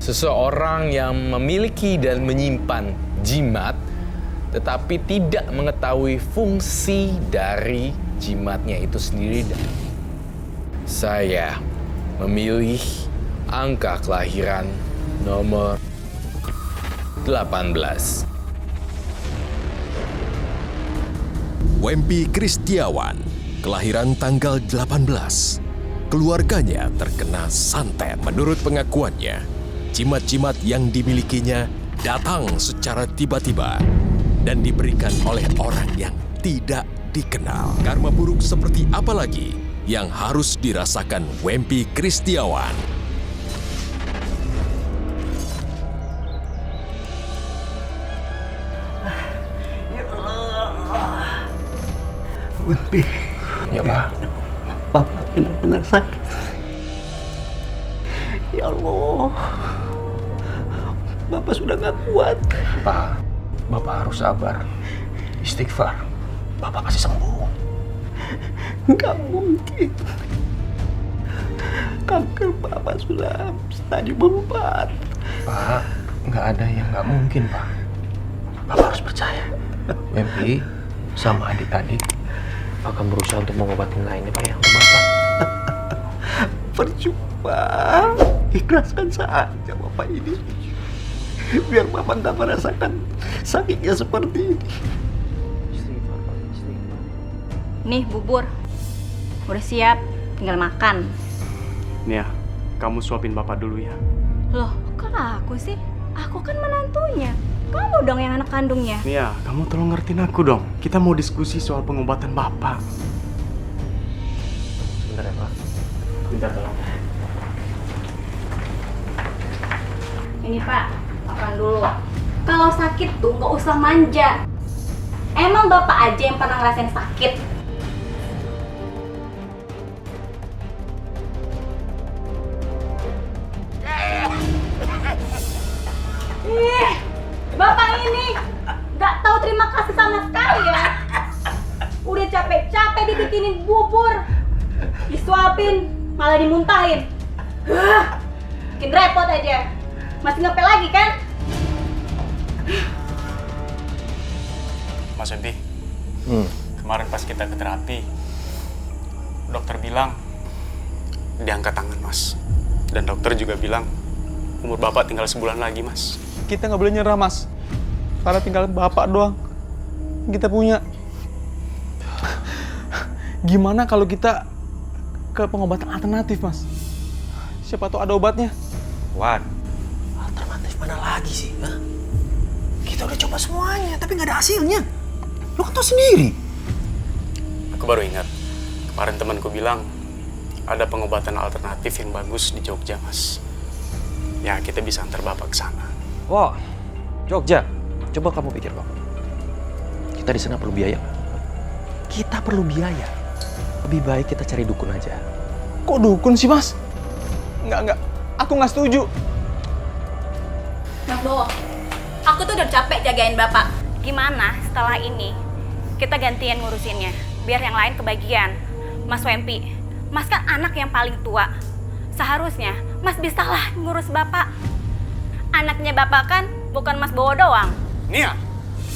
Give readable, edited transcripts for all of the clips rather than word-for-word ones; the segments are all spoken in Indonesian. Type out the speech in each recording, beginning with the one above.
Seseorang yang memiliki dan menyimpan jimat tetapi tidak mengetahui fungsi dari jimatnya itu sendiri. Saya memilih angka kelahiran nomor 18. Wempi Kristiawan, kelahiran tanggal 18. Keluarganya terkena santet. Menurut pengakuannya, jimat-jimat yang dimilikinya datang secara tiba-tiba dan diberikan oleh orang yang tidak dikenal. Karma buruk seperti apa lagi yang harus dirasakan Wempi Kristiawan? Wempi. Ya, Pak. Bapak benar-benar sakit. Ya Allah. Bapak sudah gak kuat. Pak, Bapak harus sabar. Istighfar. Bapak pasti sembuh. Gak mungkin. Kanker Bapak sudah stadium 4. Pak, nggak ada yang nggak mungkin, Pak. Bapak harus percaya. Wempi sama adik-adik akan berusaha untuk mengobati lainnya, Pak, ya, untuk Bapak. Percuma. Ikhlaskan saja Bapak ini. Biar Bapak gak merasakan sakitnya seperti ini. Istighfar, Pak. Istighfar. Nih bubur, udah siap, tinggal makan. Nih ya, kamu suapin Bapak dulu ya. Loh, kok aku sih? Aku kan menantunya. Kamu dong yang anak kandungnya. Nih ya, kamu tolong ngertiin aku dong. Kita mau diskusi soal pengobatan Bapak. Sebentar ya, Pak. Bentar tolong. Ini Pak, makan dulu. Kalau sakit tuh nggak usah manja. Emang Bapak aja yang pernah ngerasain sakit. Ih, Bapak ini nggak tahu terima kasih sama sekali ya. Udah capek-capek dibikinin bubur, disuapin, malah dimuntahin. Bikin repot aja. Masih ngepel lagi kan? Mas Wempi, kemarin pas kita ke terapi, dokter bilang diangkat tangan Mas. Dan dokter juga bilang umur Bapak tinggal sebulan lagi, Mas. Kita nggak boleh nyerah, Mas. Karena tinggal Bapak doang kita punya. Gimana kalau kita ke pengobatan alternatif, Mas? Siapa tahu ada obatnya. Wan, alternatif mana lagi sih? Hah? Kita udah coba semuanya, tapi nggak ada hasilnya. Lo kan tau sendiri. Aku baru ingat, kemarin temanku bilang ada pengobatan alternatif yang bagus di Jogja, Mas. Ya, kita bisa antar Bapak ke sana. Wah, Jogja. Coba kamu pikir, Bang. Kita di sana perlu biaya. Kita perlu biaya. Lebih baik kita cari dukun aja. Kok dukun sih, Mas? Enggak. Aku nggak setuju. Mas Bowo, aku tuh udah capek jagain Bapak. Gimana setelah ini kita gantian ngurusinnya, biar yang lain kebagian. Mas Wempi, Mas kan anak yang paling tua. Seharusnya Mas bisalah ngurus Bapak. Anaknya Bapak kan bukan Mas Bowo doang. Nia,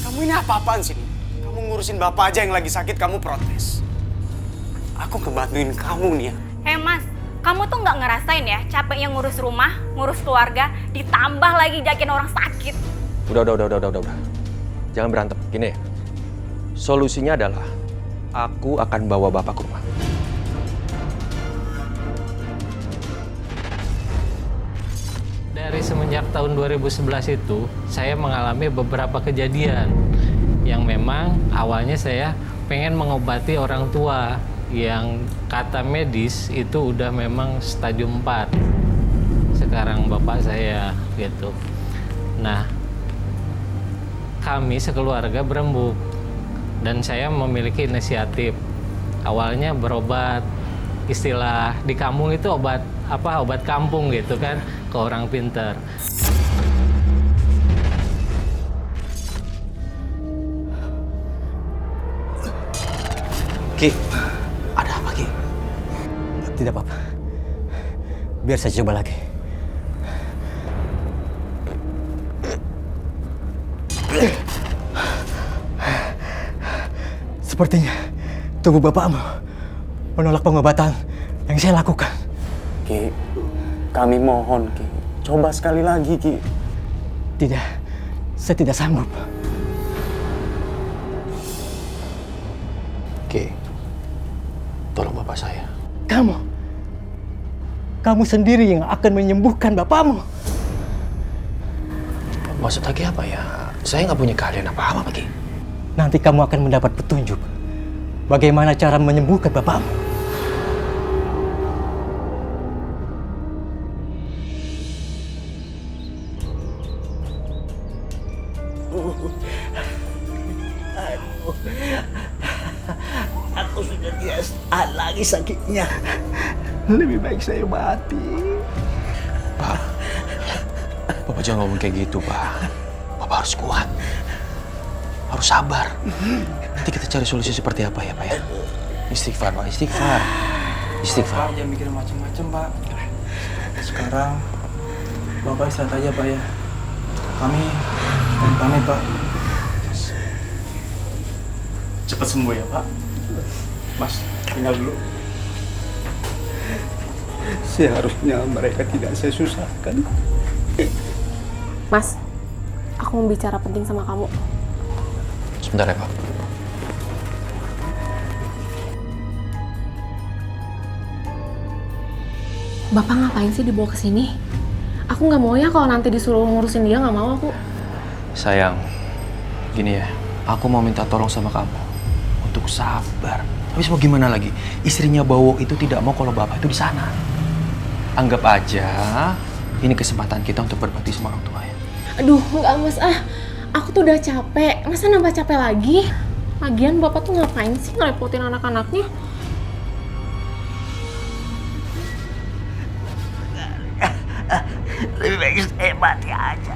kamu ini apa-apaan sih? Kamu ngurusin Bapak aja yang lagi sakit, kamu protes. Aku ngebantuin kamu, Nia. Mas, kamu tuh nggak ngerasain ya capeknya ngurus rumah, ngurus keluarga, ditambah lagi jagain orang sakit. Udah. Jangan berantem. Gini ya. Solusinya adalah aku akan bawa Bapak ke rumah. Dari semenjak tahun 2011 itu, saya mengalami beberapa kejadian yang memang awalnya saya pengen mengobati orang tua yang kata medis itu udah memang stadium 4. Sekarang bapak saya gitu. Nah, kami sekeluarga berembuk dan saya memiliki inisiatif. Awalnya berobat, istilah di kampung itu obat kampung gitu kan, ke orang pinter. Ki, ada apa Ki? Tidak apa-apa. Biar saya coba lagi. Sepertinya tubuh bapakmu menolak pengobatan yang saya lakukan. Ki, kami mohon, Ki. Coba sekali lagi, Ki. Tidak, saya tidak sanggup. Ki, tolong bapak saya. Kamu sendiri yang akan menyembuhkan bapakmu. Maksud Ki apa ya? Saya nggak punya keahlian apa-apa, Ki. Nanti kamu akan mendapat petunjuk bagaimana cara menyembuhkan bapakmu. Aku sudah tidak tahan lagi sakitnya. Lebih baik saya mati. Pak, Bapak jangan ngomong kayak gitu, Pak. Bapak harus kuat. Harus sabar. Nanti kita cari solusi seperti apa ya, Pak ya? Istighfar, Pak. Istighfar. Pak, jangan mikir macam-macam, Pak. Sekarang Bapak istirahat aja, Pak ya. Kami pamit, Pak. Cepat sembuh ya, Pak. Mas, tinggal dulu. Seharusnya mereka tidak saya susahkan. Mas, aku mau bicara penting sama kamu. Sebentar ya, Pak. Bapak ngapain sih dibawa ke sini? Aku nggak mau ya kalau nanti disuruh ngurusin dia, nggak mau aku. Sayang, gini ya. Aku mau minta tolong sama kamu untuk sabar. Habis mau gimana lagi? Istrinya Bowo itu tidak mau kalau Bapak itu di sana. Anggap aja ini kesempatan kita untuk berbakti sama orang tua ya. Aduh, nggak Mas, aku tuh udah capek. Masa nambah capek lagi? Lagian Bapak tuh ngapain sih ngerepotin anak-anaknya? Lebih baik saya mati aja.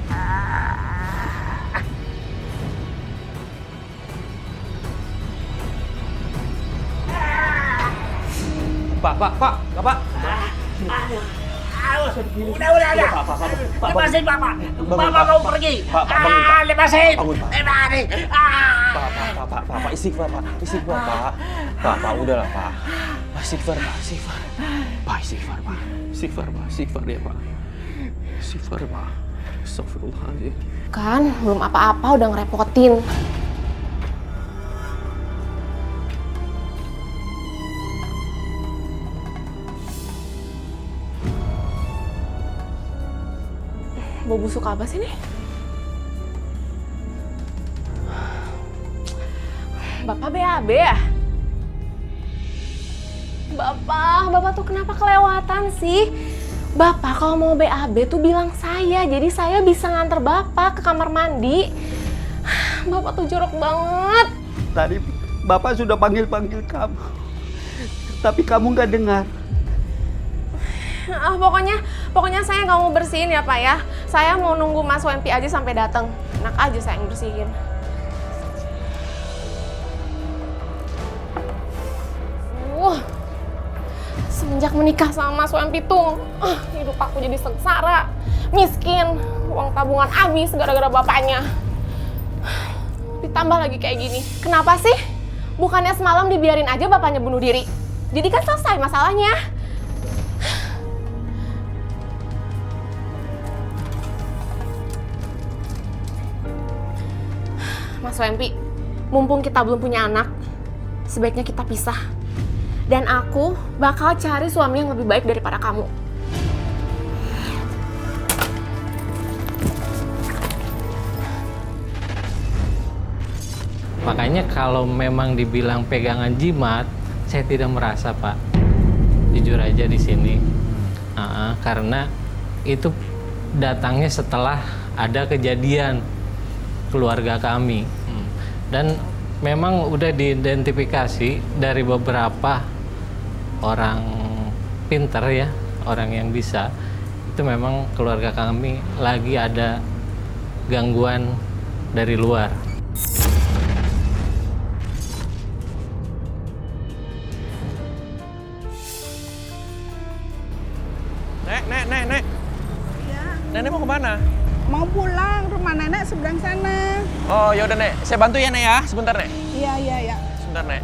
Bapak. Udah. Lepasin Bapak. Bapak mau pergi. Lepasin. Lepasin. Pak, istighfar, Pak. Istighfar, Pak. Pak, udahlah, Pak. Istighfar, Pak. Pak, istighfar, Pak. Istighfar ya, Pak. Istighfar, Pak. Astagfirullahaladzim. Kan, belum apa-apa udah ngerepotin. Bau busuk apa sih nih? Bapak BAB ya? Bapak tuh kenapa kelewatan sih? Bapak kalau mau BAB tuh bilang saya, jadi saya bisa nganter Bapak ke kamar mandi. Bapak tuh jorok banget. Tadi Bapak sudah panggil-panggil kamu. Tapi kamu nggak dengar. Pokoknya saya nggak mau bersihin ya Pak ya. Saya mau nunggu Mas Wempi aja sampai datang. Enak aja saya yang bersihin. Semenjak menikah sama Mas Wempi tuh, hidup aku jadi sengsara, miskin, uang tabungan habis gara-gara bapaknya. Ditambah lagi kayak gini. Kenapa sih? Bukannya semalam dibiarin aja bapaknya bunuh diri. Jadi kan selesai masalahnya. Mas Wempi, mumpung kita belum punya anak, sebaiknya kita pisah. Dan aku bakal cari suami yang lebih baik daripada kamu. Makanya kalau memang dibilang pegangan jimat, saya tidak merasa, Pak. Jujur aja di sini. Karena itu datangnya setelah ada kejadian keluarga kami. Dan memang udah diidentifikasi dari beberapa orang pinter ya, orang yang bisa. Itu memang keluarga kami lagi ada gangguan dari luar. Nek. Nenek mau kemana? mau pulang, rumah nenek seberang sana. Oh, ya udah, Nek. Saya bantu ya, Nek ya. Sebentar, Nek. Iya. Sebentar, Nek.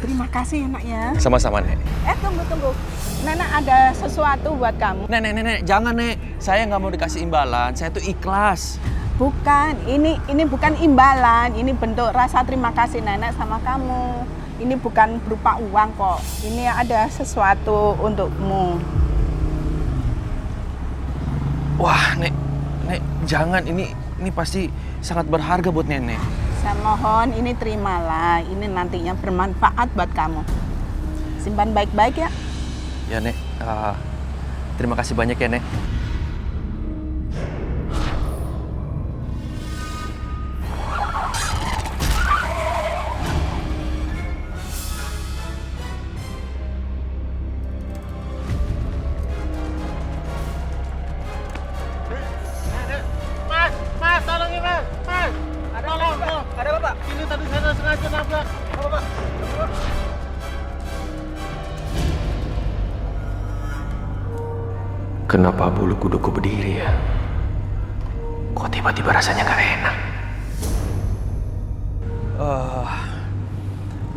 Terima kasih ya, Nak ya. Sama-sama, Nek. Tunggu. Nenek ada sesuatu buat kamu. Nek, jangan, Nek. Saya nggak mau dikasih imbalan. Saya tuh ikhlas. Bukan, ini bukan imbalan. Ini bentuk rasa terima kasih nenek sama kamu. Ini bukan berupa uang kok. Ini ada sesuatu untukmu. Wah, Nek, jangan. Ini pasti sangat berharga buat Nenek. Saya mohon ini terimalah. Ini nantinya bermanfaat buat kamu. Simpan baik-baik ya. Ya, Nek. Terima kasih banyak ya, Nek. Mas, tolongin mas. Tolong. Ada Bapak. Ini tadi saya sengaja nabrak. Bapak. Kenapa bulu kuduku berdiri ya? Kok tiba-tiba rasanya gak enak?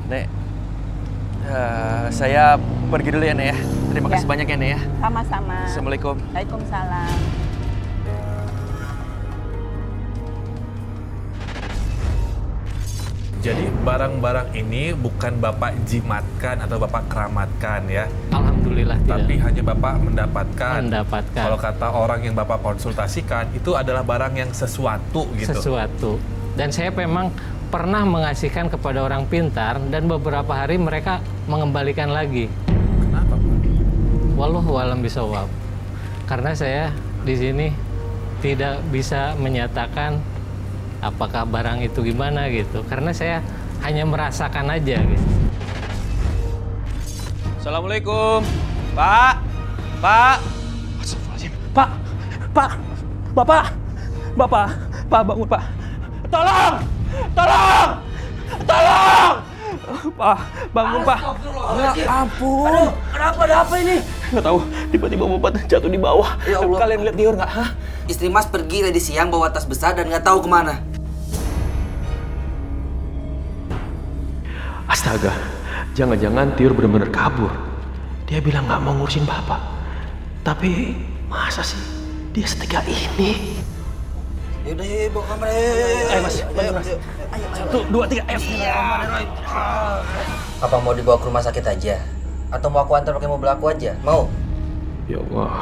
Nek, saya pergi dulu ya, Nek ya. Terima kasih banyak ya, Nek ya. Sama-sama. Assalamualaikum. Waalaikumsalam. Jadi barang-barang ini bukan Bapak jimatkan atau Bapak keramatkan ya? Alhamdulillah tidak. Tapi hanya Bapak mendapatkan. Mendapatkan. Kalau kata orang yang Bapak konsultasikan, itu adalah barang yang sesuatu gitu. Sesuatu. Dan saya memang pernah mengasihkan kepada orang pintar dan beberapa hari mereka mengembalikan lagi. Kenapa, Pak? Wallahu a'lam bishawab. Karena saya di sini tidak bisa menyatakan apakah barang itu gimana gitu. Karena saya hanya merasakan aja gitu. Assalamualaikum. Pak. Astagfirullahaladzim. Pak. Bapak bangun, Pak. Tolong. Pak, bangun, Pak. Ya ampun. Ada apa ini? Nggak tahu, tiba-tiba Bapak jatuh di bawah. Ya Allah. Kalian lihat Dior nggak? Hah? Istri Mas pergi tadi siang bawa tas besar dan nggak tahu kemana. Astaga, jangan-jangan Tiur benar-benar kabur. Dia bilang nggak mau ngurusin Bapak. Tapi masa sih dia setega ini? Yaudah, bawa kamar. Ayo Mas, bantu Mas. 1, 2, 3, ayo. Apa mau dibawa ke rumah sakit aja? Atau mau aku antar pakai mobil aku aja? Mau? Ya Allah,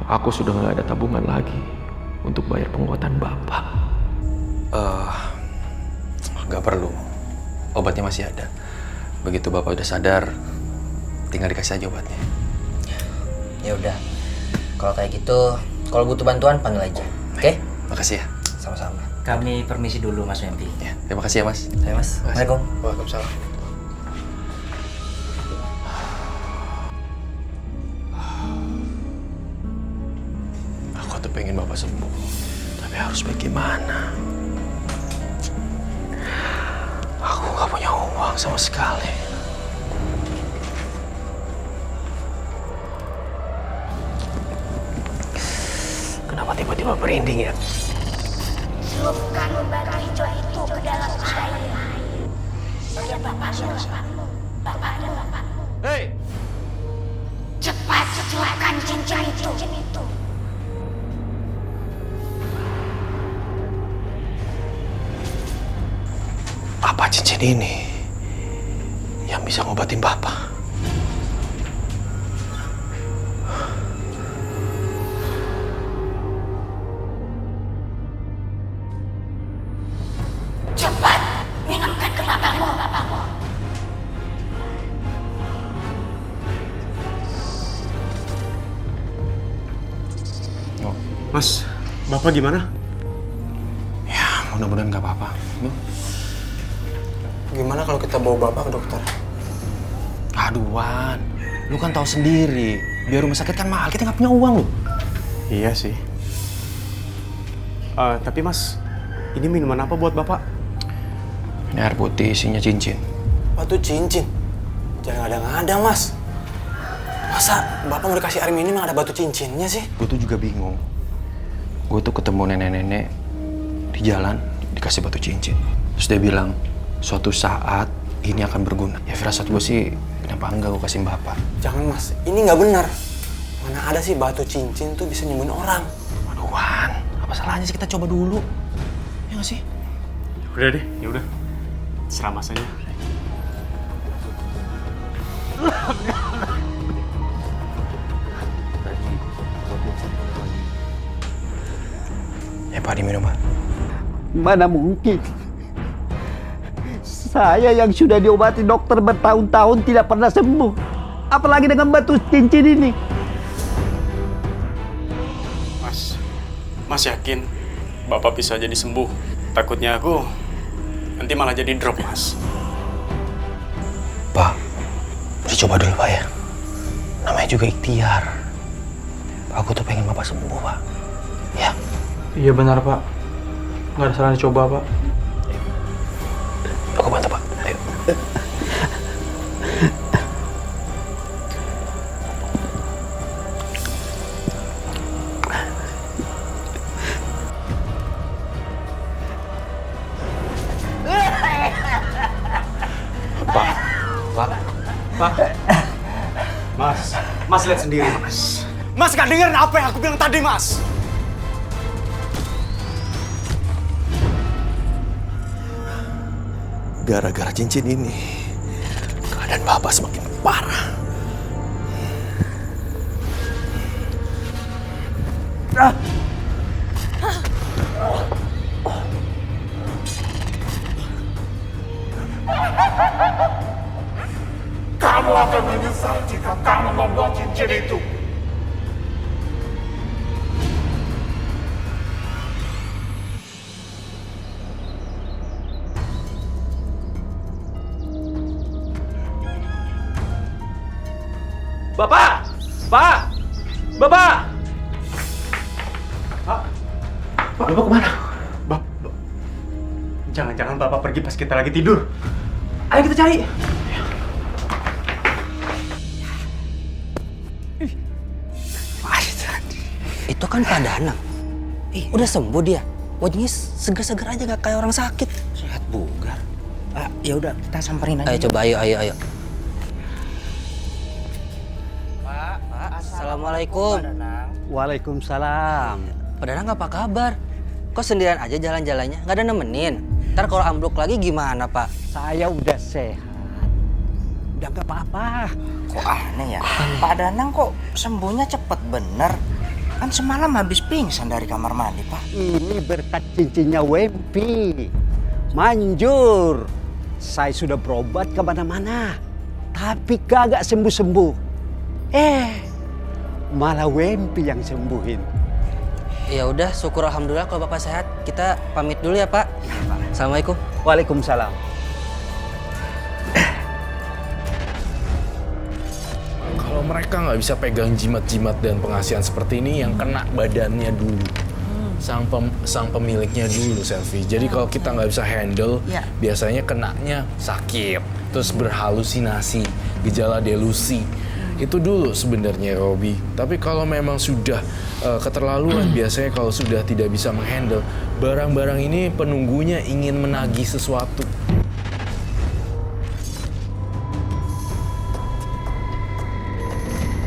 aku sudah nggak ada tabungan lagi untuk bayar pengobatan Bapak. Nggak perlu. Obatnya masih ada. Begitu Bapak udah sadar, tinggal dikasih aja obatnya. Ya udah. Kalau kayak gitu, kalau butuh bantuan panggil aja. Oke? Makasih ya. Sama-sama. Kami permisi dulu, Mas Wempi. Ya, terima kasih ya, Mas. Ayo, Mas. Assalamualaikum. Waalaikumsalam. Aku tuh pengen Bapak sembuh, tapi harus bagaimana? Aku nggak punya uang sama sekali. Kenapa tiba-tiba merinding ya? Celupkan batu hijau itu ke dalam air. Saya bapakmu. Bapak dan bapakmu. Hei! Cepat celupkan cincin itu. Apa cincin ini yang bisa ngobatin Bapak? Cepat minumkan ke bapakmu. Mas, Bapak gimana? Ya, mudah-mudahan nggak apa-apa. Gimana kalau kita bawa Bapak ke dokter? Aduh, Wan. Lu kan tahu sendiri, biar rumah sakit kan mahal, kita nggak punya uang loh. Iya sih. Tapi Mas, ini minuman apa buat Bapak? Ini air putih isinya cincin. Apa tuh cincin? Jangan ada-ada, Mas. Masa Bapak mau dikasih Armin ini emang ada batu cincinnya sih? Gue tuh juga bingung. Gue tuh ketemu nenek-nenek di jalan dikasih batu cincin. Terus dia bilang, suatu saat ini akan berguna. Ya firasat gue sih, kenapa enggak gue kasih Bapak? Jangan, Mas. Ini nggak benar. Mana ada sih batu cincin tuh bisa nyembuhin orang? Waduh, Wan. Apa salahnya sih kita coba dulu? Ya nggak sih? Udah deh, ya udah. Serah Mas aja. Ya Pak, diminum Pak. Mana mungkin? Saya yang sudah diobati dokter bertahun-tahun tidak pernah sembuh. Apalagi dengan batu cincin ini. Mas yakin Bapak bisa jadi sembuh? Takutnya aku nanti malah jadi drop, Mas. Pak, dicoba dulu Pak ya. Namanya juga ikhtiar. Aku tuh pengen Bapak sembuh Pak. Ya. Iya benar Pak. Nggak ada salahnya coba Pak. Aku bantu Pak. Ayo. Pak. Mas lihat sendiri, Mas. Mas gak denger apa yang aku bilang tadi, Mas. Gara-gara cincin ini, keadaan Bapak semakin parah. Kamu akan menyesal jika kamu membuat cincin itu. Bapak! Pak! Bapak! Pak! Bapak kemana? Jangan-jangan Bapak pergi pas kita lagi tidur. Ayo kita cari. Itu kan Pak Danang. Udah sembuh dia. Wajahnya seger-seger aja, nggak kayak orang sakit. Sehat bugar. Ya udah kita samperin aja. Ayo coba, ayo. Pak, Assalamualaikum. Waalaikumsalam. Pak Danang apa kabar? Kok sendirian aja jalan-jalannya? Nggak ada nemenin? Ntar kalau ambruk lagi gimana Pak? Saya udah sehat. Udah nggak apa-apa. Kok aneh ya? Pak Danang kok sembuhnya cepet bener. Kan semalam habis pingsan dari kamar mandi, Pak. Ini berkat cincinnya Wempi. Manjur. Saya sudah berobat kemana-mana. Tapi kagak sembuh-sembuh. Malah Wempi yang sembuhin. Ya udah, syukur alhamdulillah kalau Bapak sehat. Kita pamit dulu ya Pak. Assalamualaikum. Waalaikumsalam. Kalau mereka nggak bisa pegang jimat-jimat dan pengasihan seperti ini, yang kena badannya dulu. Sang pemiliknya dulu, Selvi. Jadi kalau kita nggak bisa handle, biasanya kenanya sakit, terus berhalusinasi, gejala delusi. Itu dulu sebenarnya, Robi. Tapi kalau memang sudah keterlaluan, biasanya kalau sudah tidak bisa menghandle, barang-barang ini penunggunya ingin menagih sesuatu.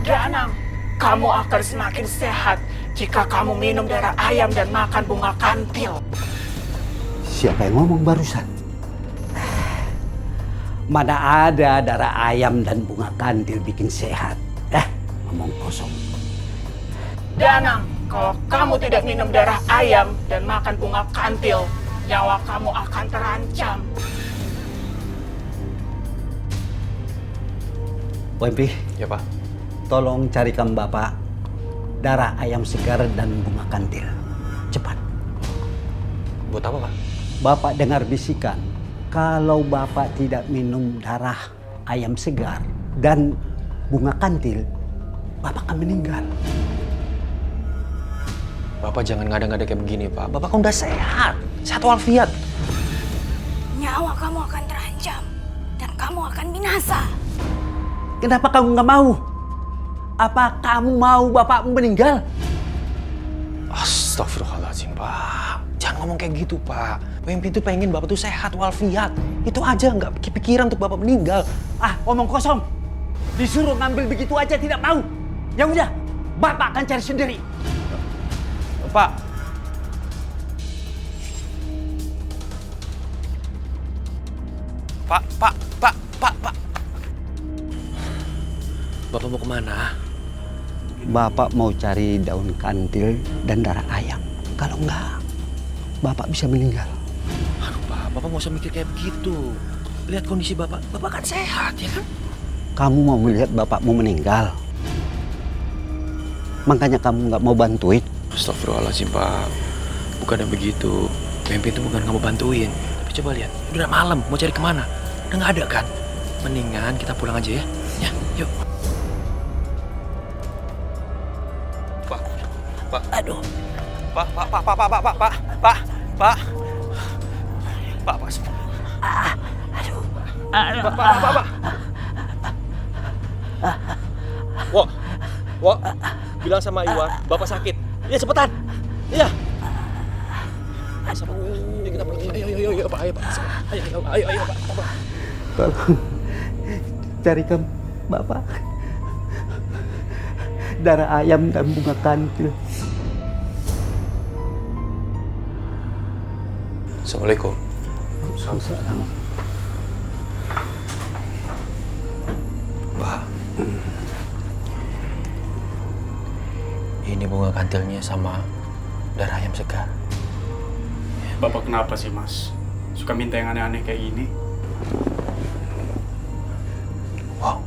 Danang, kamu akan semakin sehat jika kamu minum darah ayam dan makan bunga kantil. Siapa yang ngomong barusan? Mana ada darah ayam dan bunga kantil bikin sehat? Ngomong kosong. Danang, kalau kamu tidak minum darah ayam dan makan bunga kantil, nyawa kamu akan terancam. Wempi. Ya Pak. Tolong carikan Bapak darah ayam segar dan bunga kantil. Cepat. Buat apa Pak? Bapak dengar bisikan. Kalau Bapak tidak minum darah ayam segar dan bunga kantil, Bapak akan meninggal. Bapak jangan ngada-ngada kayak begini Pak. Bapak kan udah sehat. Sehat walafiat. Nyawa kamu akan terancam dan kamu akan binasa. Kenapa kamu nggak mau? Apa kamu mau bapakmu meninggal? Astagfirullahaladzim, Pak. Jangan ngomong kayak gitu, Pak. Wempi itu pengen Bapak tuh sehat walafiat. Itu aja, nggak kepikiran untuk Bapak meninggal. Ah, omong kosong. Disuruh ngambil begitu aja tidak mau. Ya udah, Bapak akan cari sendiri. Pak. Pak. Bapak mau kemana? Bapak mau cari daun kantil dan darah ayam. Kalau enggak, Bapak bisa meninggal. Aduh, Pak. Bapak nggak usah mikir kayak begitu. Lihat kondisi Bapak. Bapak kan sehat, ya kan? Kamu mau melihat bapakmu meninggal. Makanya kamu nggak mau bantuin. Astagfirullahaladzim, Pak. Bukan yang begitu. Mimpi itu bukan kamu bantuin. Tapi coba lihat, udah malam, mau cari kemana? Udah nggak ada kan? Mendingan kita pulang aja ya. Ya, yuk. Pak. Aduh. Pak. Aduh. Pak. Wah, bilang sama Iwan, Bapak sakit. Iya, cepetan. Iya. Ayo kita pergi. Ayo, Pak. Ayo, Pak. Tolong carikan Bapak darah ayam dan bunga kantil. Assalamualaikum. Waalaikumsalam. Pak. Ini bunga kantilnya sama darah ayam segar. Bapak kenapa sih, Mas? Suka minta yang aneh-aneh kayak gini? Wow,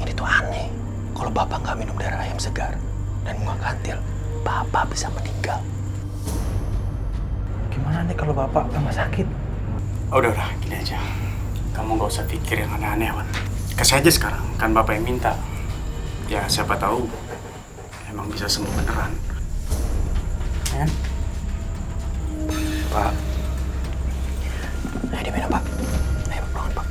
ini tuh aneh. Kalau Bapak nggak minum darah ayam segar dan bunga kantil, Bapak bisa meninggal. Gimana nih kalau Bapak tambah sakit? Udah, gini aja. Kamu nggak usah pikir yang aneh-aneh, Wan. Kasih aja sekarang, kan Bapak yang minta. Ya, siapa tahu emang bisa sembuh beneran. Ya kan? Pak. Ayo diminum, Pak. Ayo, bangun, Pak.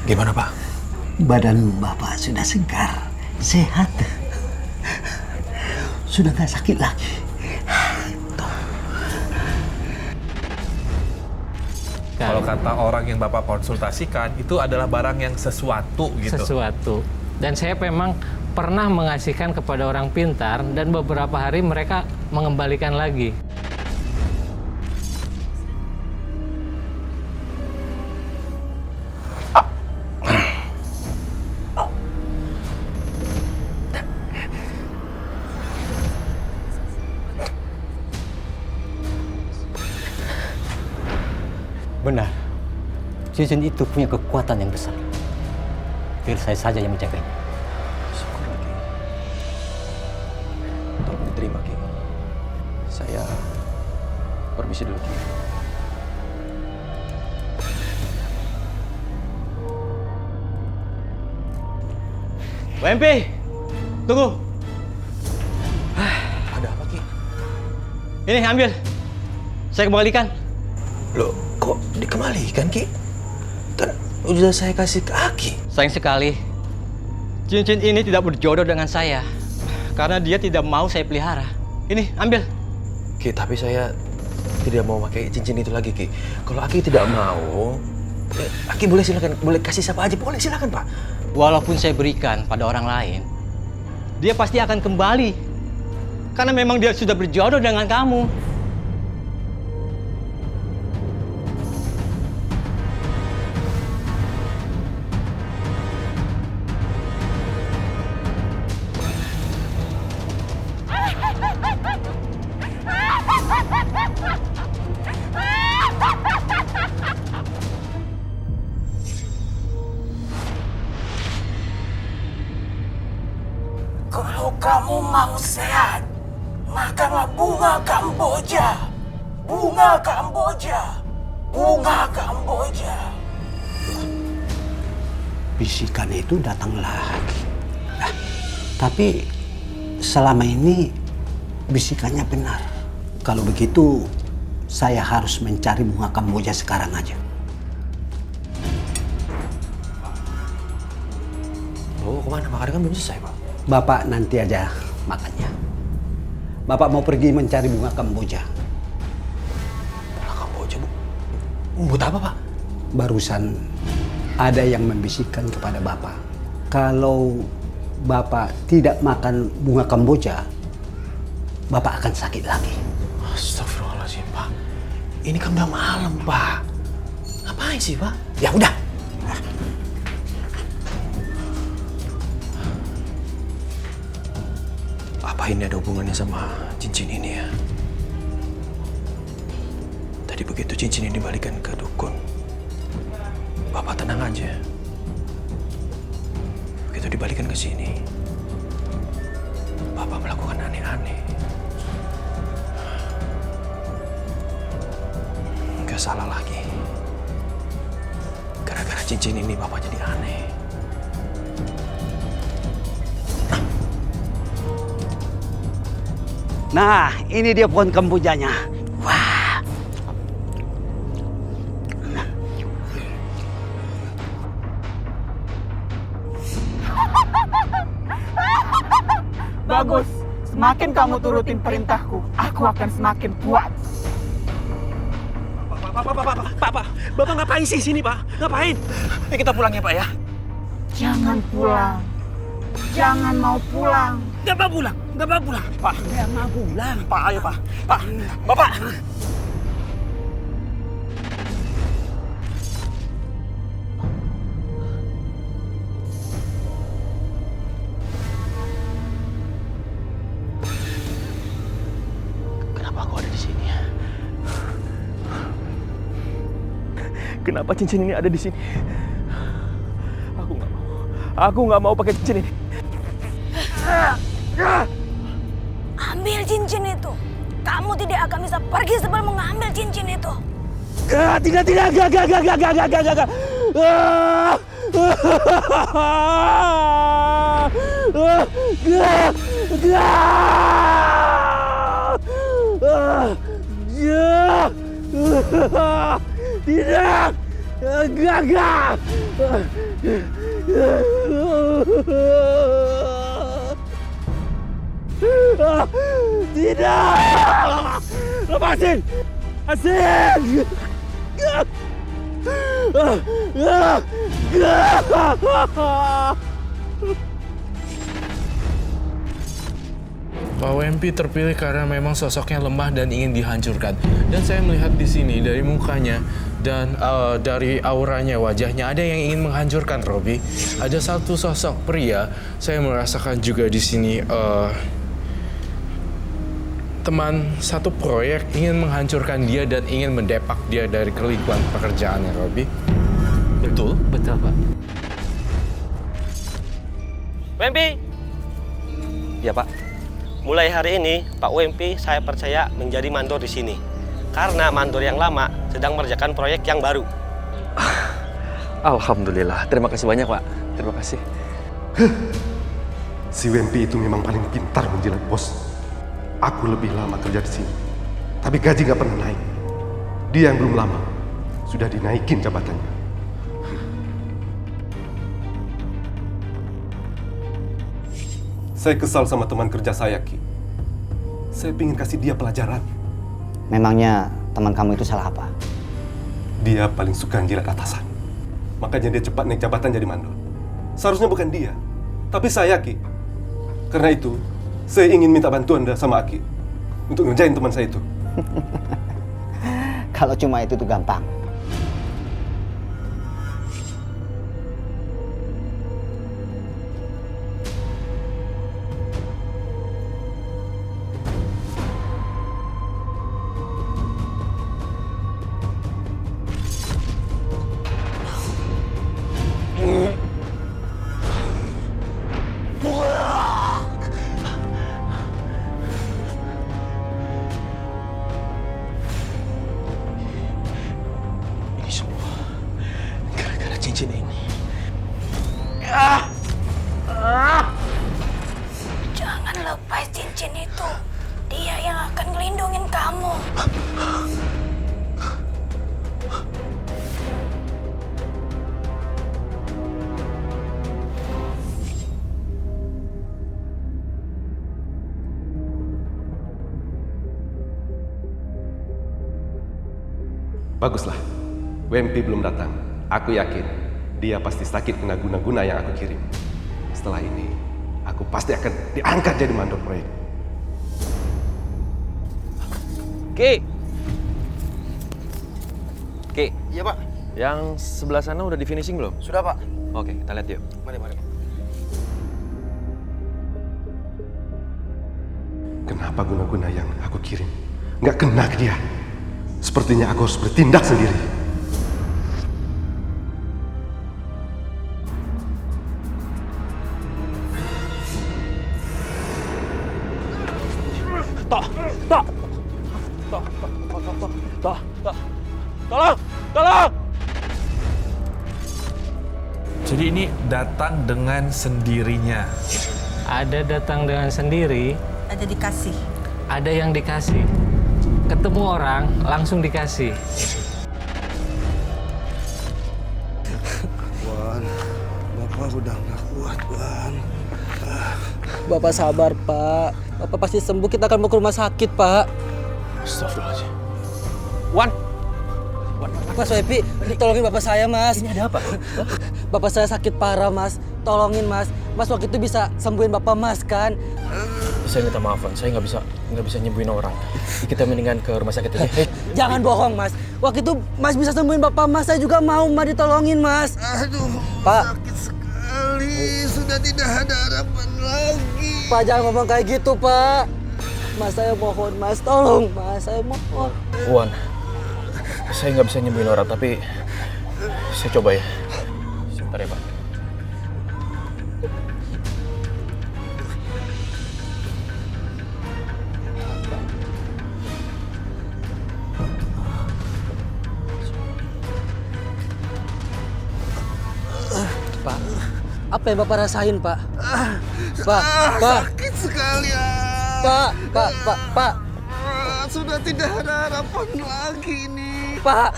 Gimana, Pak? Badan Bapak sudah segar, sehat. Sudah gak sakit lagi. Kalau kata orang yang Bapak konsultasikan, itu adalah barang yang sesuatu gitu. Sesuatu. Dan saya memang pernah mengasihkan kepada orang pintar dan beberapa hari mereka mengembalikan lagi. Benar, cincin itu punya kekuatan yang besar. Biar saya saja yang menjaganya. Syukur lagi. Tolong diterima, Ki. Saya permisi dulu, Ki. WMP, tunggu. Ada apa, Ki? Ini ambil. Saya kembalikan. Loh, kok dikembalikan, Ki? Kan udah saya kasih ke Aki. Sayang sekali, cincin ini tidak berjodoh dengan saya. Karena dia tidak mau saya pelihara. Ini, ambil. Ki, tapi saya tidak mau pakai cincin itu lagi, Ki. Kalau Aki tidak mau, Aki boleh silakan, boleh kasih siapa aja, boleh silakan, Pak. Walaupun saya berikan pada orang lain, dia pasti akan kembali. Karena memang dia sudah berjodoh dengan kamu. Kalau kamu mau sehat, makanlah bunga Kamboja. Bunga Kamboja. Bunga Kamboja. bisikan itu datang lagi. Nah, tapi selama ini bisikannya benar. Kalau begitu, saya harus mencari bunga kamboja sekarang aja. Oh, kemana? Makannya kan belum selesai, Pak. Bapak nanti aja makannya. Bapak mau pergi mencari bunga kamboja. Bunga kamboja, Bu? Buat apa, Pak? Barusan ada yang membisikkan kepada Bapak. Kalau Bapak tidak makan bunga kamboja, Bapak akan sakit lagi. Astagfirullahaladzim, Pak. Ini kan udah malam, Pak. Ngapain sih, Pak? Ya udah. Apa ini ada hubungannya sama cincin ini ya? Tadi begitu cincin ini dibalikan ke dukun, Bapak tenang aja. Begitu dibalikan ke sini, Bapak melakukan aneh-aneh. Gak salah lagi. Gara-gara cincin ini Bapak jadi aneh. Nah, ini dia pohon kembojanya. Wah. Bagus. Semakin kamu turutin perintahku, aku akan semakin kuat. Pak, Bapak ngapain sih sini, Pak? Ngapain? Ayo kita pulang ya, Pak ya. Jangan pulang. Jangan mau pulang. Gak mau pulang. Pak, gak mau pulang. Pak, ayo, Pak. Pak, Bapak. Kenapa aku ada di sini? Kenapa cincin ini ada di sini? Aku nggak mau pakai cincin ini. Ambil cincin itu. Kamu tidak akan bisa pergi sebelum mengambil cincin itu. Tidak. Gak. Tidak. Gak. Tidak. Lepasin. Asin. Pak WMP terpilih karena memang sosoknya lemah dan ingin dihancurkan. Dan saya melihat di sini dari mukanya dan dari auranya, wajahnya ada yang ingin menghancurkan Robi. Ada satu sosok pria, saya merasakan juga di sini teman satu proyek ingin menghancurkan dia dan ingin mendepak dia dari kelingkuhan pekerjaannya, Robi. Betul? Betul, Pak. WMP. Ya, Pak. Mulai hari ini, Pak WMP saya percaya menjadi mandor di sini. Karena mandor yang lama sedang mengerjakan proyek yang baru. Alhamdulillah. Terima kasih banyak, Pak. Terima kasih. Si WMP itu memang paling pintar menjilat bos. Aku lebih lama kerja di sini, tapi gaji nggak pernah naik. Dia yang belum lama sudah dinaikin jabatannya. Saya kesal sama teman kerja saya, Ki. Saya pingin kasih dia pelajaran. Memangnya teman kamu itu salah apa? Dia paling suka jilat atasan. Makanya dia cepat naik jabatan jadi mandor. Seharusnya bukan dia, tapi saya, Ki. Karena itu, saya ingin minta bantuan sama Aki untuk ngerjain teman saya itu. Kalau cuma itu tuh gampang. Jangan lepas cincin itu. Dia yang akan ngelindungin kamu. Baguslah, WMP belum datang. Aku yakin dia pasti sakit kena guna-guna yang aku kirim. Setelah ini, aku pasti akan diangkat jadi mandor proyek. Ki. Iya, Pak. Yang sebelah sana udah di finishing belum? Sudah, Pak. Oke, kita lihat yuk. Mari. Kenapa guna-guna yang aku kirim nggak kena ke dia? Sepertinya aku harus bertindak sendiri. Tolong! Jadi ini datang dengan sendirinya. Ada datang dengan sendiri, Ada dikasih. ada yang dikasih. Ketemu orang, langsung dikasih. Wan, Bapak udah nggak kuat, Wan. Bapak sabar, Pak. Bapak pasti sembuh, kita akan mau ke rumah sakit, Pak. Astagfirullahaladzim. Mas Wepi, tolongin bapak saya, Mas. Ini ada apa? Bapak saya sakit parah, Mas. Tolongin, Mas. Mas waktu itu bisa sembuhin bapak Mas, kan? Saya minta maaf, saya nggak bisa nyembuhin orang. Kita mendingan ke rumah sakit aja. Jangan bohong, Mas. Waktu itu Mas bisa sembuhin bapak Mas, saya juga mau, Mas, ditolongin, Mas. Aduh, Pak. sakit sekali. Sudah tidak ada harapan lagi. Pak, jangan ngomong kayak gitu, Pak. Mas, saya mohon, Mas. Tolong, Mas. Saya mohon. Wan, saya nggak bisa nyembuhin orang, tapi saya coba ya. Sebentar ya, Pak. Pak, apa yang Bapak rasain, Pak? Pak. Sakit sekali. Pak. Sudah tidak ada harapan lagi nih. Pak,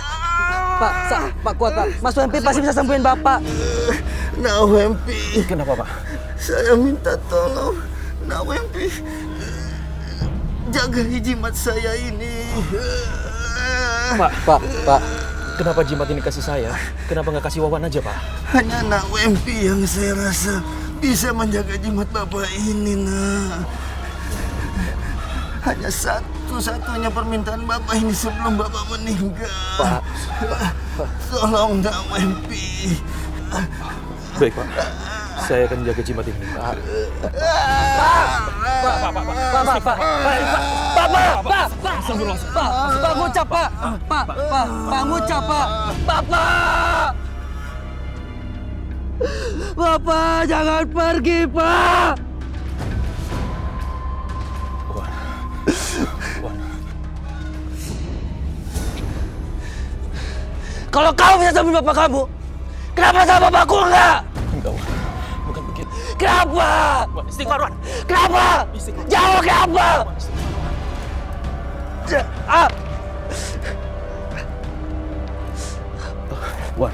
kuat, Pak. Mas Wempi pasti bisa sembuhin Bapak. Nak Wempi. Kenapa, Pak? Saya minta tolong. Nak Wempi. Jaga jimat saya ini. Pak. Kenapa jimat ini kasih saya? Kenapa nggak kasih Wawan aja, Pak? Hanya Nak Wempi yang saya rasa bisa menjaga jimat Bapak ini, Nak. Hanya satu-satunya permintaan Bapak ini sebelum Bapak meninggal. Pak. Tolong Nak Wempi. Baik, Pak. Saya akan jaga jimat ini, Pak. Pak, ngucap, Pak. Pak, ngucap, Pak. Bapak, jangan pergi, Pak. Kalau kamu bisa sembuhin bapak kamu, kenapa sama bapakku enggak? Enggak, Wan. Bukan begitu. Kenapa? Istighfar, Wan. Kenapa? Jawab kenapa? Wan.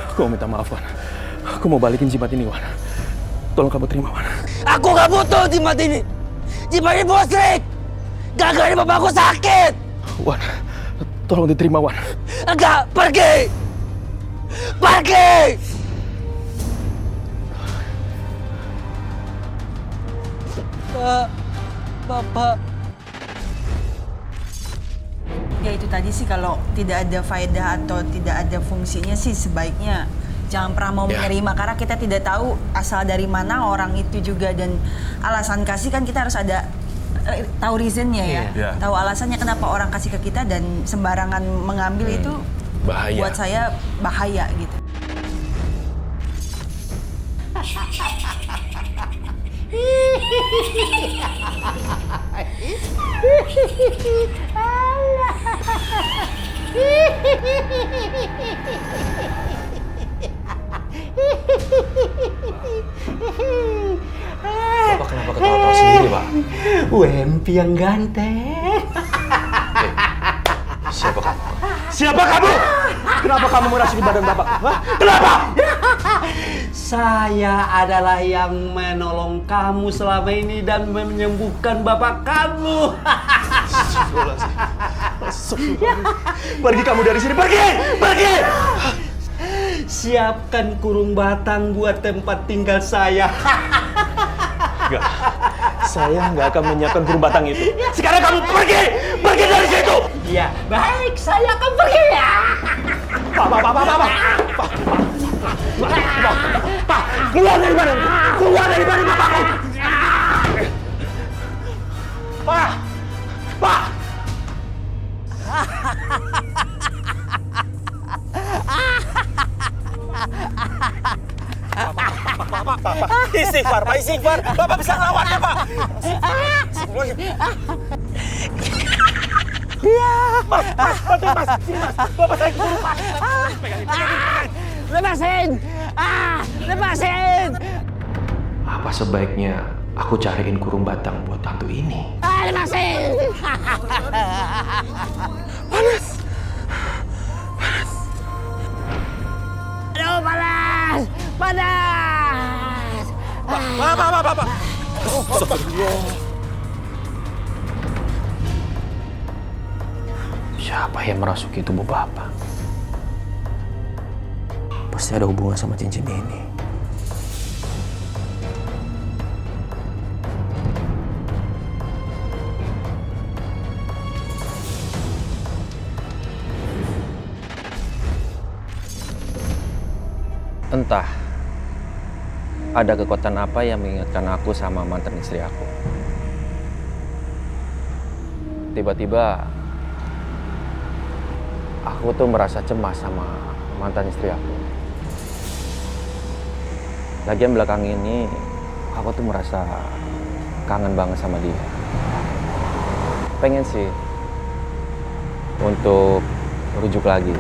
Aku mau minta maaf, Wan. Aku mau balikin jimat ini, Wan. Tolong kamu terima, Wan. Aku gak butuh jimat ini. Jimat ini bosrik. Gara-gara bapakku sakit. Wan, tolong diterima, Wan. Enggak, pergi. Pergi. Bapak. Ya itu tadi sih kalau tidak ada faedah atau tidak ada fungsinya sih sebaiknya jangan pernah mau menerima karena kita tidak tahu asal dari mana orang itu juga dan alasan kasih kan kita harus ada tahu reasonnya ya. Tahu alasannya kenapa orang kasih ke kita dan sembarangan mengambil itu bahaya. Buat saya bahaya gitu. WMP yang ganteng. Siapa kamu? Siapa kamu? Kenapa kamu merasuki badan bapak? Hah? Kenapa? Saya adalah yang menolong kamu selama ini dan menyembuhkan bapak kamu. Pergi kamu dari sini, pergi! Pergi! Siapkan kurung batang buat tempat tinggal saya. Enggak. Saya nggak akan menyiapkan kurung batang itu. Sekarang kamu pergi! Pergi dari situ! Iya, baik, saya akan pergi ya. Pak, keluar dari badan! Keluar dari badan bapakku! Pak! Pak! Pak, istighfar, Pak, istighfar. Bapak bisa ngelawannya, Pak. Mas, bantuin Mas. Sini Mas, Bapak saya keburu Pak. Pegangin. Lepasin! Lepasin! Apa sebaiknya aku cariin kurung batang buat hantu ini? Lepasin! Panas! Aduh, panas! Panas! Bapak! Siapa yang merasuki tubuh Bapak? Pasti ada hubungan sama cincin ini. Entah ada kekuatan apa yang mengingatkan aku sama mantan istri aku. Tiba-tiba aku tuh merasa cemas sama mantan istri aku. Lagian belakang ini aku tuh merasa kangen banget sama dia. Pengen sih untuk rujuk lagi.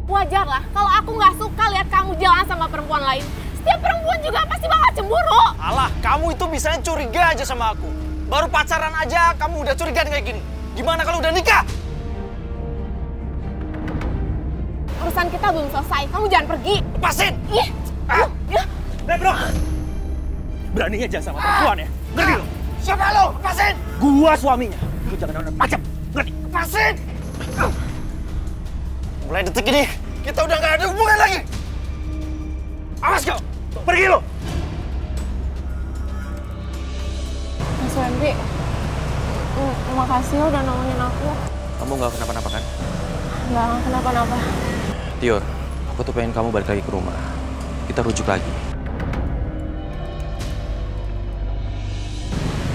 Wajar lah kalau aku nggak suka lihat kamu jalan sama perempuan lain. Setiap perempuan juga pasti bakal cemburu. Alah, kamu itu bisanya curiga aja sama aku. Baru pacaran aja kamu udah curiga kayak gini. Gimana kalau udah nikah? Urusan kita belum selesai, kamu jangan pergi. Lepasin! Ih! Bro! Beraninya jangan sama perempuan ya? Ngerti lo? Siapa lo? Lepasin! Gua suaminya. Lu jangan macam. Ngerti? Lepasin! Mulai detik ini, kita udah gak ada hubungan lagi. Awas kau! Pergi lo! Mas Wendy, makasih ya udah nolongin aku. Kamu nggak kenapa-napa kan? Nggak kenapa-napa. Tior, aku tuh pengen kamu balik lagi ke rumah. Kita rujuk lagi.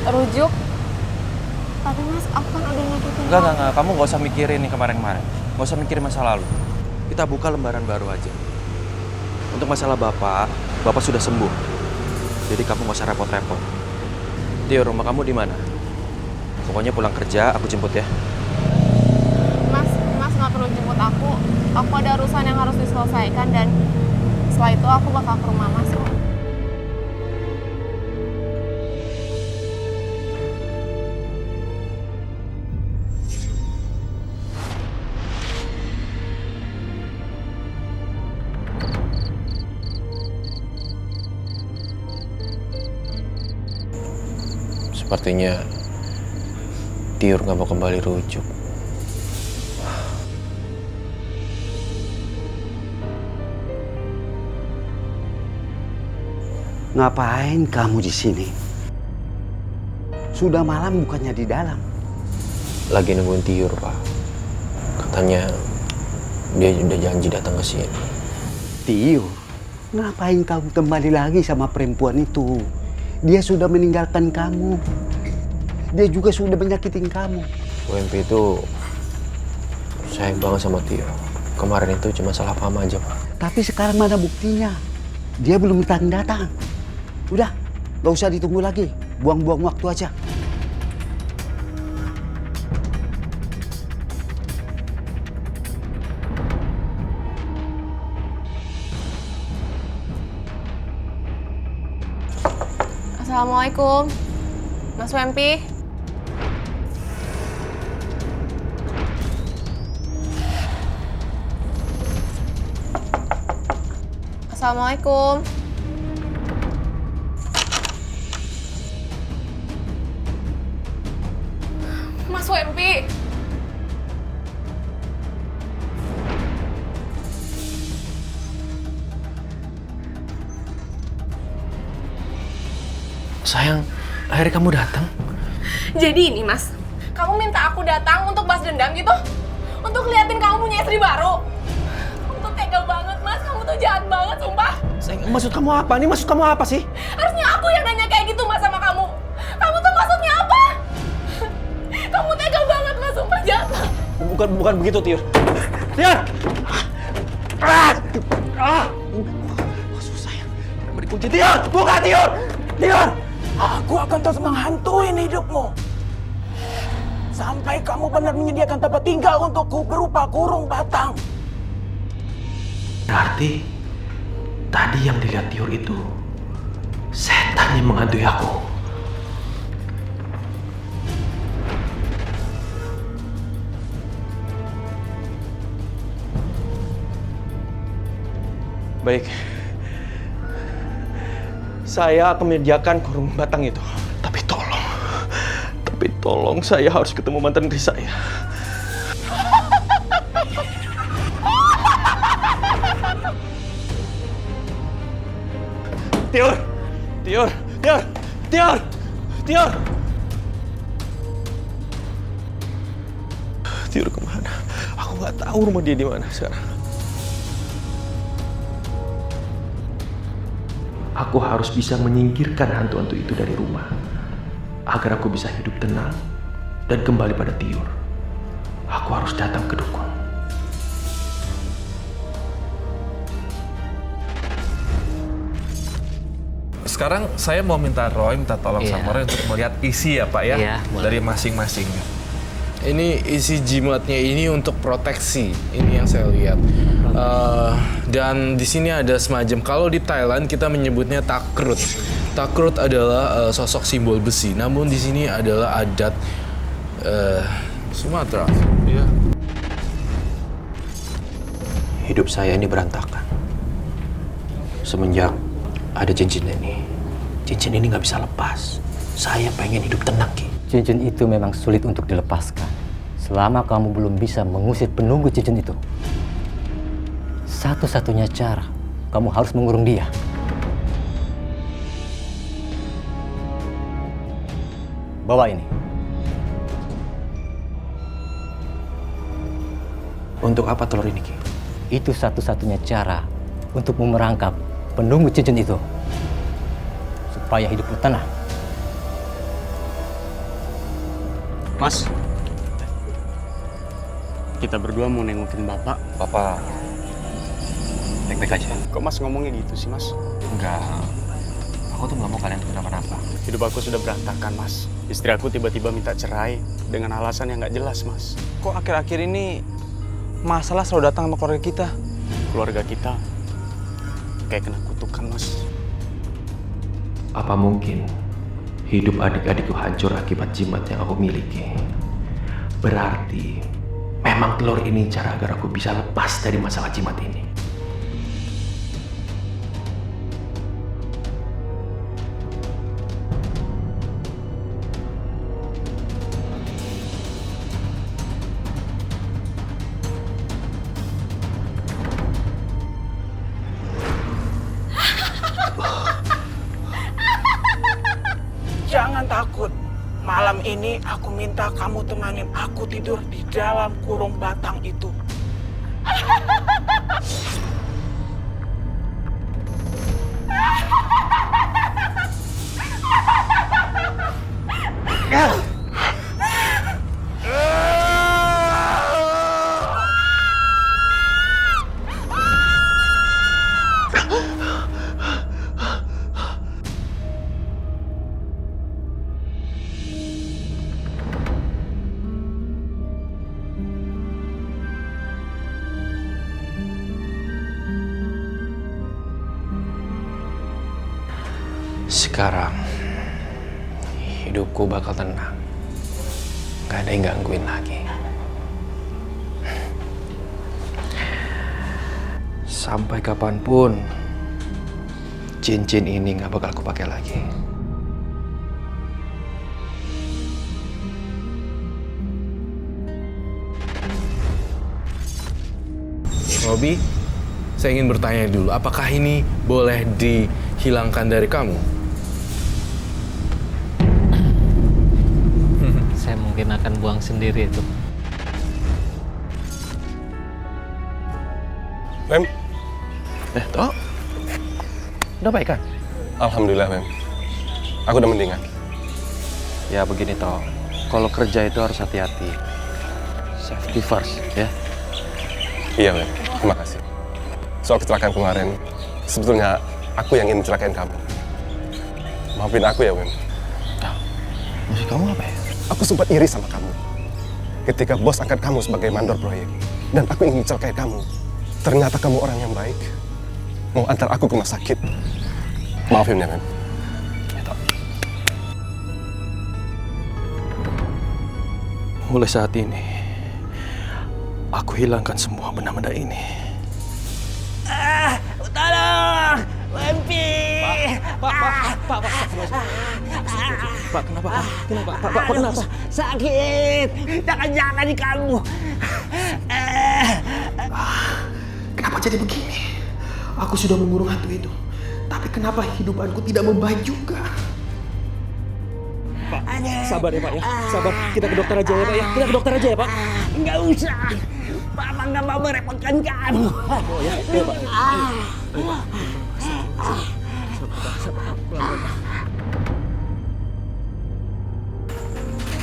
Rujuk? Tapi Mas, aku kan udah nyakitin. Enggak. Kamu nggak usah mikirin nih kemarin-kemarin. Nggak usah mikirin masa lalu. Kita buka lembaran baru aja. Untuk masalah Bapak sudah sembuh. Jadi kamu nggak usah repot-repot. Tior, rumah kamu di mana? Pokoknya pulang kerja, aku jemput ya. Mas nggak perlu jemput aku. Aku ada urusan yang harus diselesaikan dan setelah itu aku bakal ke rumah Mas. Sepertinya Tiur nggak mau kembali rujuk. Ngapain kamu di sini? Sudah malam bukannya di dalam. Lagi nungguin Tiur, Pak. Katanya dia udah janji datang ke sini. Tiur, ngapain kamu kembali lagi sama perempuan itu? Dia sudah meninggalkan kamu. Dia juga sudah menyakitin kamu. WMP itu sayang banget sama Tiur. Kemarin itu cuma salah paham aja, Pak. Tapi sekarang mana buktinya? Dia belum datang. Udah, gak usah ditunggu lagi. Buang-buang waktu aja. Assalamualaikum, Mas Wempi. Assalamualaikum. Mas Wempi. Sayang, akhirnya kamu datang. Jadi ini Mas, kamu minta aku datang untuk balas dendam gitu? Untuk liatin kamu punya istri baru? Kamu tuh tega banget Mas, kamu tuh jahat banget sumpah. Sayang, maksud kamu apa? Ini maksud kamu apa sih? Harusnya aku yang nanya kayak gitu Mas sama kamu. Kamu tuh maksudnya apa? Kamu tega banget Mas, sumpah jahat. Bukan begitu, Tiur. Tiur! Susah ya. Beri kunci, Tiur! Buka, Tiur! Tiur! Aku akan terus menghantui hidupmu. Sampai kamu benar menyediakan tempat tinggal untukku berupa kurung batang. Berarti tadi yang dilihat Tiur itu setan yang menghantui aku. Baik. Saya akan menyediakan kurung batang itu. Tapi tolong saya harus ketemu mantan istri saya. Tiur! Tiur kemana? Aku nggak tahu rumah dia di mana sekarang. Aku harus bisa menyingkirkan hantu-hantu itu dari rumah agar aku bisa hidup tenang dan kembali pada Tiur. Aku harus datang ke dukun. Sekarang saya mau minta Roy minta tolong sama Roy untuk melihat isi ya Pak ya, dari masing-masing. Ini isi jimatnya ini untuk proteksi, ini yang saya lihat. Dan di sini ada semacam, kalau di Thailand kita menyebutnya takrut. Takrut adalah sosok simbol besi, namun di sini adalah adat Sumatera. Ya. Hidup saya ini berantakan. Semenjak ada cincin ini. Cincin ini nggak bisa lepas. Saya pengen hidup tenang, Ki. Cincin itu memang sulit untuk dilepaskan. Selama kamu belum bisa mengusir penunggu cincin itu. Satu-satunya cara, kamu harus mengurung dia. Bawa ini. Untuk apa telur ini, Ki? Itu satu-satunya cara untuk memerangkap penunggu cincin itu. Supaya hidupmu tenang. Mas, kita berdua mau nengokin Bapak. Bapak baik-baik aja. Kok Mas ngomongnya gitu sih, Mas? Enggak. Aku tuh nggak mau kalian kenapa-napa. Hidup aku sudah berantakan, Mas. Istri aku tiba-tiba minta cerai dengan alasan yang nggak jelas, Mas. Kok akhir-akhir ini masalah selalu datang sama keluarga kita? Keluarga kita kayak kena kutukan, Mas. Apa mungkin hidup adik-adikku hancur akibat jimat yang aku miliki? Berarti memang telur ini cara agar aku bisa lepas dari masalah jimat ini. Jangan takut. Malam ini aku minta kamu temanin aku tidur di dalam kurung batang itu. Sekarang hidupku bakal tenang. Gak ada yang gangguin lagi. Sampai kapanpun, cincin ini gak bakal aku pakai lagi. Robi, saya ingin bertanya dulu, apakah ini boleh dihilangkan dari kamu? Saya mungkin akan buang sendiri itu. Mem. Toh? Udah baik kan? Alhamdulillah, Mem. Aku udah mendingan. Ya begini toh, kalau kerja itu harus hati-hati. Safety first, ya? Iya, Mem. Terima kasih. Soal kecelakaan kemarin, sebetulnya aku yang ingin mencelakain kamu. Maafin aku ya, Mem. Maksud kamu apa ya? Aku sempat iri sama kamu. Ketika bos angkat kamu sebagai mandor proyek, dan aku ingin mencelakai kamu. Ternyata kamu orang yang baik. Mau antar aku ke rumah sakit. Maafin ya, Mem. Mulai saat ini, aku hilangkan semua benda-benda ini. Tolong! Wempi! Pak, kenapa? Pak, kenapa? Sakit! Jangan di kamu! Kenapa jadi begini? Aku sudah membunuh hantu itu. Tapi kenapa hidupanku tidak membaik juga? Pak, sabar ya Pak ya. Sabar, kita ke dokter aja ya Pak ya. Kita ke dokter aja ya Pak. Nggak usah. Papa nggak mau merepotkan kamu. Oh ya, ya Pak.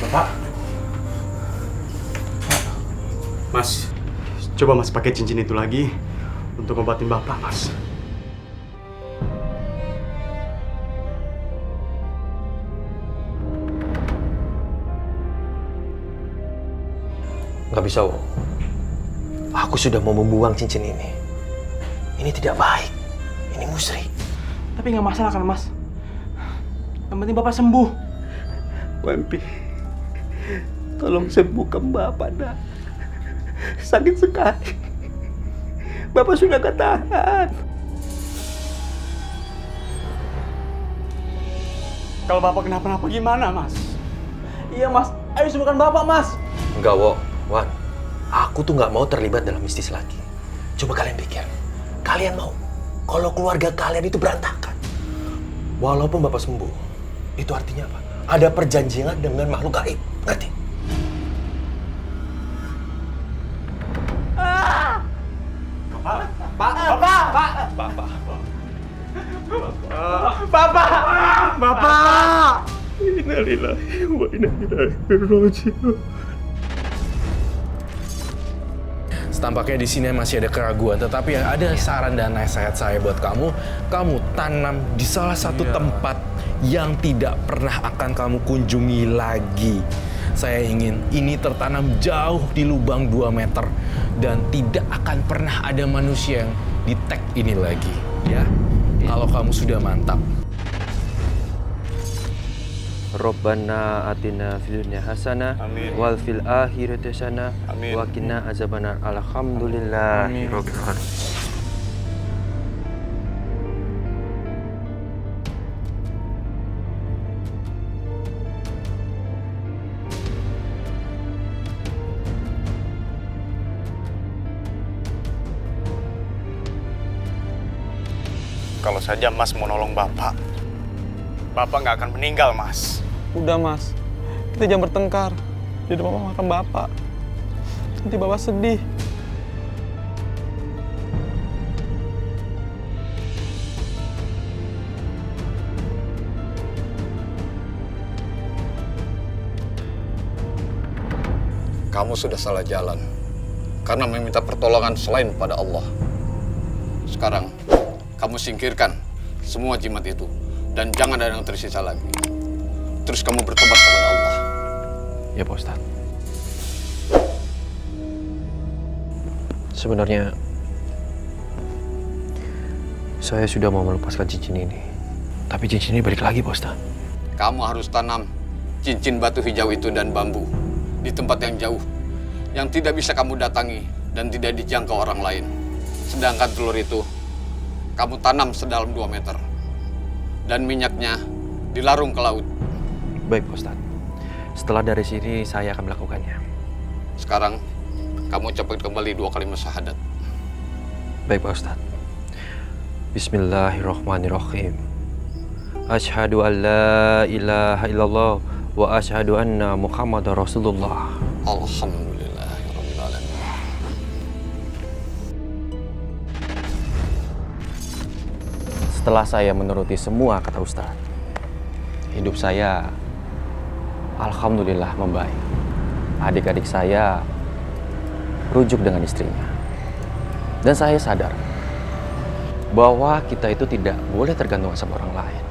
Bapak. Mas, coba Mas pakai cincin itu lagi untuk ngobatin Bapak, Mas. Gak bisa, Wo. Aku sudah mau membuang cincin ini. Ini tidak baik. Ini musyrik. Tapi nggak masalah kan, Mas? Yang penting Bapak sembuh. Wempi, tolong sembuhkan Bapak, nak. Sakit sekali. Bapak sudah gak tahan. Kalau Bapak kenapa-napa gimana, Mas? Iya, Mas. Ayo sembuhkan Bapak, Mas. Enggak, Wo. Wan, aku tuh nggak mau terlibat dalam mistis lagi. Coba kalian pikir. Kalian mau kalau keluarga kalian itu berantakan? Walaupun Bapak sembuh, itu artinya apa? Ada perjanjian dengan makhluk gaib. Ngerti? Bapak! Innalillahi wa inna ilaihi raji'un. Tampaknya di sini masih ada keraguan, tetapi ada saran dan nasihat saya buat kamu. Kamu tanam di salah satu tempat yang tidak pernah akan kamu kunjungi lagi. Saya ingin ini tertanam jauh di lubang 2 meter dan tidak akan pernah ada manusia yang di tag ini lagi, ya. Kalau kamu sudah mantap. Rabbana atina fid dunya hasanah wal fil akhirati hasanah wa qina azabannar. Alhamdulillahi rabbil alamin. Kalau saja Mas mau nolong Bapak, Bapak nggak akan meninggal, Mas. Udah, Mas. Kita jangan bertengkar di depan makam Bapak. Nanti Bapak sedih. Kamu sudah salah jalan karena meminta pertolongan selain pada Allah. Sekarang, kamu singkirkan semua jimat itu dan jangan ada yang tersisa lagi. Terus kamu bertobat kepada Allah. Ya, Pak Ustadz. Sebenarnya saya sudah mau melepaskan cincin ini. Tapi cincin ini balik lagi, Pak Ustadz. Kamu harus tanam cincin batu hijau itu dan bambu di tempat yang jauh, yang tidak bisa kamu datangi dan tidak dijangkau orang lain. Sedangkan telur itu kamu tanam sedalam 2 meter dan minyaknya dilarung ke laut. Baik, Pak Ustadz. Setelah dari sini saya akan melakukannya. Sekarang kamu ucapkan kembali 2 kalimat syahadat. Baik, Pak Ustadz. Bismillahirrahmanirrahim. Asyhadu an la ilaha illallah wa asyhadu anna Muhammadar Rasulullah. Alhamdulillahirabbil alamin. Setelah saya menuruti semua kata Ustadz, hidup saya alhamdulillah membaik. Adik-adik saya rujuk dengan istrinya. Dan saya sadar bahwa kita itu tidak boleh tergantung sama orang lain.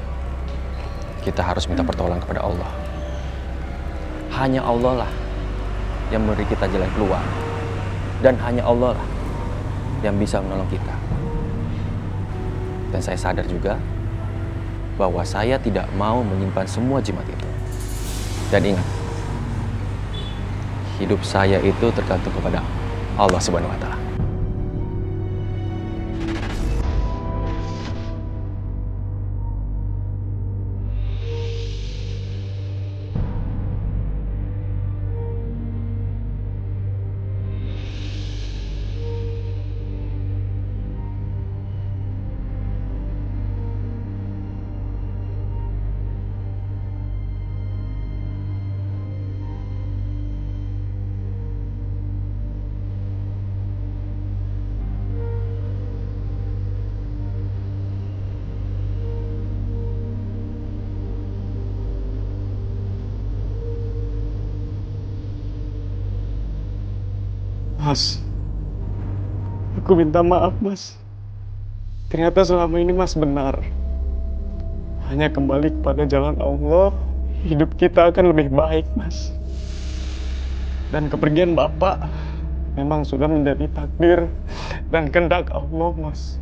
Kita harus minta pertolongan kepada Allah. Hanya Allah lah yang memberi kita jalan keluar. Dan hanya Allah lah yang bisa menolong kita. Dan saya sadar juga bahwa saya tidak mau menyimpan semua jimat itu. Dan ingat, hidup saya itu tergantung kepada Allah Subhanahu wa Ta'ala. Mas, aku minta maaf, Mas. Ternyata selama ini Mas benar. Hanya kembali kepada jalan Allah, hidup kita akan lebih baik, Mas. Dan kepergian Bapak memang sudah menjadi takdir dan kehendak Allah, Mas.